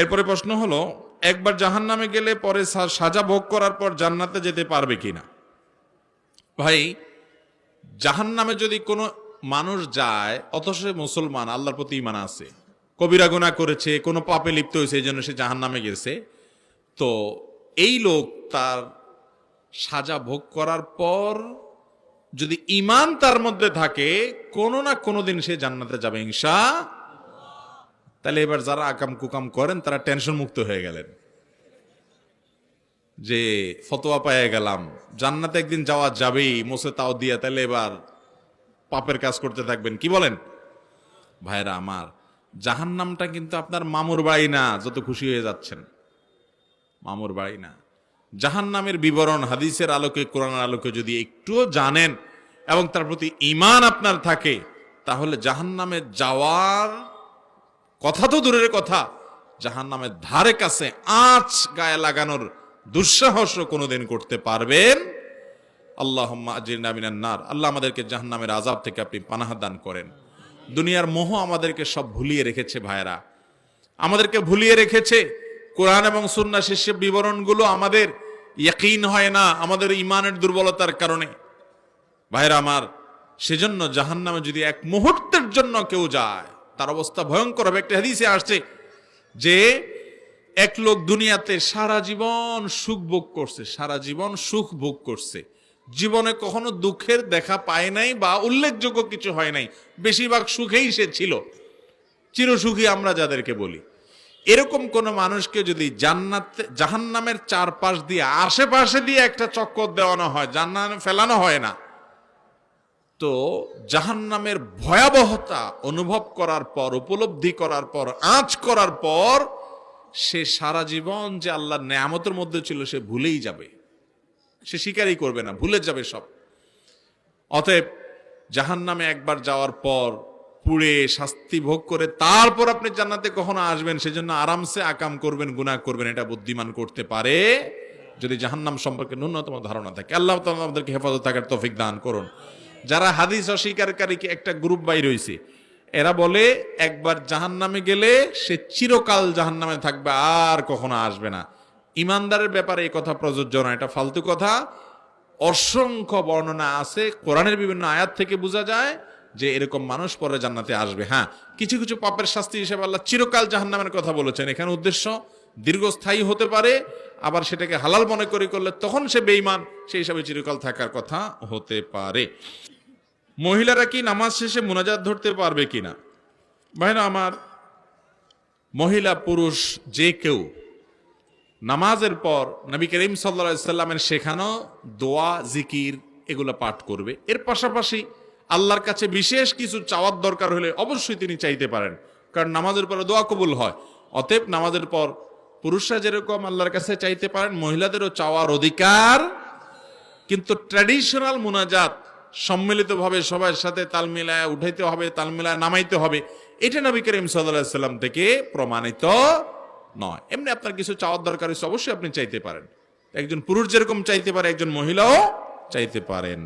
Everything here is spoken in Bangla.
এরপরে প্রশ্ন হলো, একবার জাহান্নামে গেলে পরে সাজা ভোগ করার পর জান্নাতে যেতে পারবে কিনা? ভাই, জাহান্নামে যদি কোনো মানুষ যায় অথচ সে মুসলমান, আল্লাহর প্রতি ঈমান আছে, কবিরা গুনাহ করেছে, কোনো পাপে লিপ্ত হয়েছে, এই জন্য সে জাহান্নামে গেছে, তো এই লোক তার সাজা ভোগ করার পর যদি ঈমান তার মধ্যে থাকে, কোনো না কোনো দিন সে জান্নাতে যাবে ইনশাআল্লাহ। তাহলে এবার যারা আকাম কুকাম করেন তারা টেনশন মুক্ত হয়ে গেলেন যে ফতোয়া পাইয়া গেলাম, জান্নাতে একদিন যাওয়া যাবেই, মোসে তাও দিয়া, তাহলে এবার পাপের কাজ করতে থাকবেন। কি বলেন ভাইরা আমার? জাহান্নামটা কিন্তু আপনার মামুর বাড়ি না, যত খুশি হয়ে যাচ্ছেন, মামুর বাড়ি না। জাহান্নামের বিবরণ হাদিসের আলোকে, কোরআনের আলোকে যদি একটুও জানেন এবং তার প্রতি ঈমান আপনার থাকে, তাহলে জাহান্নামে যাওয়ার কথা তো দূরের কথা, জাহান্নামের ধারে কাছে আঁচ গায়ে লাগানোর দুঃসাহসও কোনোদিন করতে পারবেন। আল্লাহুম্মা আজিরনা মিনান নার। আল্লাহ আমাদেরকে জাহান্নামের আযাব থেকে আপনি পানাহ দান করেন। দুনিয়ার মোহ আমাদেরকে সব ভুলিয়ে রেখেছে ভাইরা, আমাদেরকে ভুলিয়ে রেখেছে। কোরআন এবং সুন্নাহ শীর্ষক বিবরণগুলো আমাদের ইয়াকিন হয় না, আমাদের ঈমানের দুর্বলতার কারণে। ভাইরা আমার, সেজন্য জাহান্নামে যদি এক মুহূর্তের জন্য কেউ যায়, তার অবস্থা ভয়ঙ্কর হবে। একটা হাদিসে আসছে যে এক লোক দুনিয়াতে সারা জীবন সুখ ভোগ করছে, সারা জীবন সুখ ভোগ করছে, জীবনে কখনো দুঃখের দেখা পায় নাই বা উল্লেখযোগ্য কিছু হয় নাই, বেশিরভাগ সুখেই সে ছিল, চিরসুখী আমরা যাদেরকে বলি। এরকম কোন মানুষকে যদি জাহান্নামের চারপাশ দিয়ে, আশেপাশে দিয়ে একটা চক্কর দেওয়ানো হয়, জাহান্নামে ফেলানো হয় না, তো জাহান্নামের ভয়াবহতা অনুভব করার পর, উপলব্ধি করার পর, আঁচ করার পর, সে সারা জীবন যে আল্লাহর নেয়ামতের মধ্যে ছিল সে ভুলেই যাবে, সে স্বীকারই করবে না, ভুলে যাবে সব। অতএব জাহান্নামে একবার যাওয়ার পর পুড়ে শাস্তি ভোগ করে তারপর আপনি জান্নাতে কখনো আসবেন, সেজন্য আরামসে আকাম করবেন, গুনাহ করবেন, এটা বুদ্ধিমান করতে পারে যদি জাহান্নাম সম্পর্কে ন্যূনতম ধারণা থাকে। আল্লাহ তাআলা আমাদেরকে হেফাজত থাকার তৌফিক দান করুন। যারা হাদিস অস্বীকারীকে একটা গ্রুপ বাইর হইছে, এরা বলে একবার জাহান্নামে গেলে সে চিরকাল জাহান্নামে থাকবে, আর কখনো আসবে না। ইমানদারের ব্যাপারে এই কথা প্রযোজ্য না, এটা ফালতু কথা। অসংখ্য বর্ণনা আছে, কোরআনের বিভিন্ন আয়াত থেকে বোঝা যায় যে এরকম মানুষ পরে জান্নাতে আসবে। হ্যাঁ, কিছু কিছু পাপের শাস্তি হিসেবে আল্লাহ চিরকাল জাহান্নামের কথা বলেছেন। এখানে উদ্দেশ্য দীর্ঘস্থায়ী হতে পারে, আবার সেটাকে হালাল মনে করলে তখন সে বেঈমান, সেই হিসাবে চিরকাল থাকার কথা হতে পারে। মহিলারা কি নামাজ শেষে মুনাজাত ধরতে পারবে কিনা? ভাইরা আমার, মহিলা পুরুষ যে কেউ নামাজের পর নবী করিম সাল্লাল্লাহু আলাইহি সাল্লামের শেখানো দোয়া, জিকির এগুলো পাঠ করবে। এর পাশাপাশি আল্লাহর কাছে বিশেষ কিছু চাওয়ার দরকার হলে অবশ্যই তিনি চাইতে পারেন, কারণ নামাজের পরে দোয়া কবুল হয়। অতএব নামাজের পর পুরুষরা যেরকম আল্লাহর কাছে চাইতে পারেন, মহিলাদেরও চাওয়ার অধিকার। কিন্তু ট্র্যাডিশনাল মুনাজাত সম্মিলিতভাবে সবার সাথে তাল মিলায় উঠাইতে হবে, তাল মিলায় নামাইতে হবে, এটা নবী করিম সাল্লাল্লাহু আলাইহি সাল্লাম থেকে প্রমাণিত নয়। এমনি আপনার কিছু চাওয়ার দরকার হচ্ছে, অবশ্যই আপনি চাইতে পারেন। একজন পুরুষ যেরকম চাইতে পারে, একজন মহিলাও চাইতে পারেন।